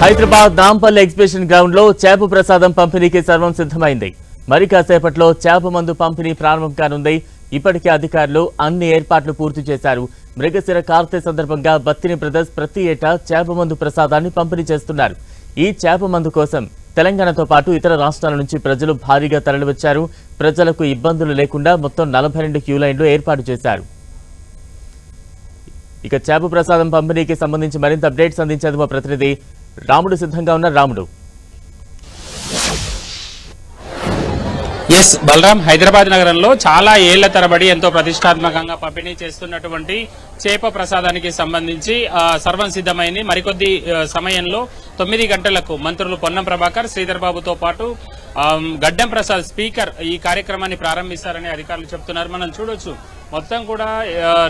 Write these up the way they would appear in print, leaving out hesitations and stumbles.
Hyderabad Nampally exhibition ground లో చేప ప్రసాదం పంపిణీకి సర్వం సిద్ధమైంది. మరి కాసేపట్లో చేప మందు పంపిణీ ప్రారంభం కానుంది. ఇప్పటికే అధికారులు అన్ని ఏర్పాట్లు పూర్తి చేశారు. మృగశిర కార్తె సందర్భంగా బత్తిని బ్రదర్స్ ప్రతి ఏటా చేప మందు ప్రసాదాన్ని పంపిణీ చేస్తున్నారు. ఈ చేప మందు కోసం తెలంగాణతో పాటు ఇతర రాష్ట్రాల నుంచి ప్రజలు భారీగా తరలివచ్చారు. ప్రజలకు ఇబ్బందులు లేకుండా మొత్తం 42 క్యూ లైన్లు ఏర్పాటు చేశారు. ఇక చేప ప్రసాదం పంపిణీకి సంబంధించి మరింత అప్డేట్స్ అందించేందుకు మా ప్రతినిధి రాముడు సిద్ధంగా ఉన్నారు. రాముడు, ఎస్ బలరాం, హైదరాబాద్ నగరంలో చాలా ఏళ్ల తరబడి ఎంతో ప్రతిష్టాత్మకంగా పంపిణీ చేస్తున్నటువంటి చేప ప్రసాదానికి సంబంధించి సర్వం సిద్ధమైంది. మరికొద్ది సమయంలో 9 గంటలకు మంత్రులు పొన్నం ప్రభాకర్, శ్రీధర్ బాబుతో పాటు గడ్డం ప్రసాద్ స్పీకర్ ఈ కార్యక్రమాన్ని ప్రారంభిస్తారని అధికారులు చెప్తున్నారు. మనం చూడొచ్చు, మొత్తం కూడా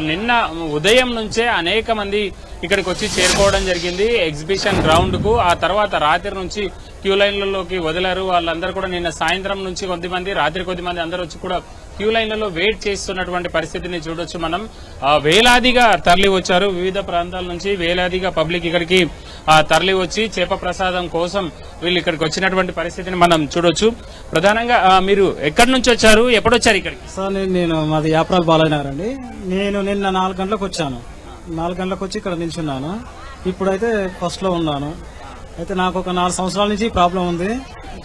నిన్న ఉదయం నుంచే అనేక మంది ఇక్కడికి వచ్చి చేరుకోవడం జరిగింది ఎగ్జిబిషన్ గ్రౌండ్ కు. ఆ తర్వాత రాత్రి నుంచి క్యూ లైన్లలోకి వదిలారు. వాళ్ళందరూ కూడా నిన్న సాయంత్రం నుంచి కొద్దిమంది, రాత్రి కొద్దిమంది అందరూ వచ్చి కూడా క్యూ లైన్లలో వెయిట్ చేస్తున్నటువంటి పరిస్థితిని చూడొచ్చు మనం. వేలాదిగా తరలి వచ్చారు, వివిధ ప్రాంతాల నుంచి వేలాదిగా పబ్లిక్ ఇక్కడికి తరలి వచ్చి చేప ప్రసాదం కోసం వీళ్ళు ఇక్కడికి వచ్చినటువంటి పరిస్థితిని మనం చూడొచ్చు. ప్రధానంగా మీరు ఎక్కడి నుంచి వచ్చారు, ఎప్పుడొచ్చారు ఇక్కడికి? సార్ నేను మాది యాప్రాల్ బాలయ్యనగర్ అండి. నేను నిన్న 4 గంటలకు వచ్చాను. 4 గంటలకు వచ్చి ఇక్కడ నిల్చున్నాను. ఇప్పుడైతే ఫస్ట్ లో ఉన్నాను. అయితే నాకు ఒక 4 సంవత్సరాల నుంచి ప్రాబ్లం ఉంది.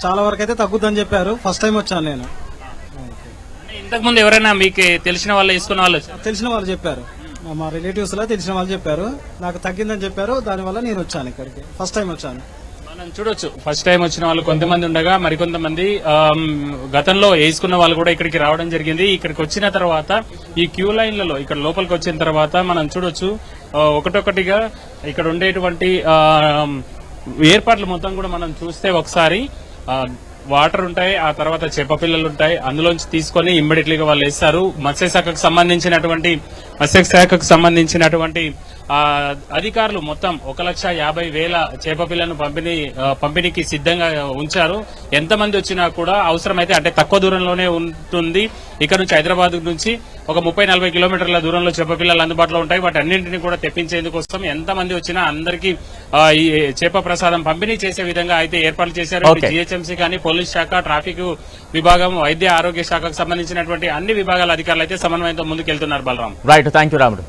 చాలా వరకు అయితే తగ్గుద్దని చెప్పారు. ఫస్ట్ టైం వచ్చాను నేను. ఇంతకు ముందు ఎవరైనా మీకు తెలిసిన వాళ్ళు, వేసుకున్న వాళ్ళు? తెలిసిన వాళ్ళు చెప్పారు, మా రిలేటివ్స్ లో తెలిసిన వాళ్ళు చెప్పారు. నాకు తగ్గిందని చెప్పారు. దానివల్ల నేను వచ్చాను ఇక్కడికి. ఫస్ట్ టైం వచ్చాను. మనం చూడొచ్చు, ఫస్ట్ టైం వచ్చిన వాళ్ళు కొంతమంది ఉండగా మరికొంతమంది గతంలో వేసుకున్న వాళ్ళు కూడా ఇక్కడికి రావడం జరిగింది. ఇక్కడికి వచ్చిన తర్వాత ఈ క్యూ లైన్లలో ఇక్కడ లోపలికి వచ్చిన తర్వాత మనం చూడొచ్చు, ఒకటొకటిగా ఇక్కడ ఉండేటువంటి ఏర్పాట్లు మొత్తం కూడా మనం చూస్తే ఒకసారి వాటర్ ఉంటాయి, ఆ తర్వాత చేప పిల్లలు ఉంటాయి, అందులోంచి తీసుకొని ఇమ్మీడియట్లీగా వాళ్ళు వేస్తారు. మత్స్యశాఖకు సంబంధించినటువంటి అధికారులు మొత్తం 1,50,000 చేప పిల్లలను పంపిణీకి సిద్ధంగా ఉంచారు. ఎంతమంది వచ్చినా కూడా అవసరమైతే, అంటే తక్కువ దూరంలోనే ఉంటుంది. ఇక్కడ నుంచి హైదరాబాద్ నుంచి ఒక 30-40 కిలోమీటర్ల దూరంలో చేప పిల్లలు అందుబాటులో ఉంటాయి. వాటి అన్నింటినీ కూడా తెప్పించేందుకోసం ఎంతమంది వచ్చినా అందరికీ ఈ చేప ప్రసాదం పంపిణీ చేసే విధంగా అయితే ఏర్పాట్లు చేశారు. జీహెచ్ఎంసీ కానీ, పోలీస్ శాఖ, ట్రాఫిక్ విభాగం, వైద్య ఆరోగ్య శాఖకు సంబంధించినటువంటి అన్ని విభాగాల అధికారులు అయితే సమన్వయంతో ముందుకెళ్తున్నారు. బలరాం, రైట్, థ్యాంక్ యూ రాముడు.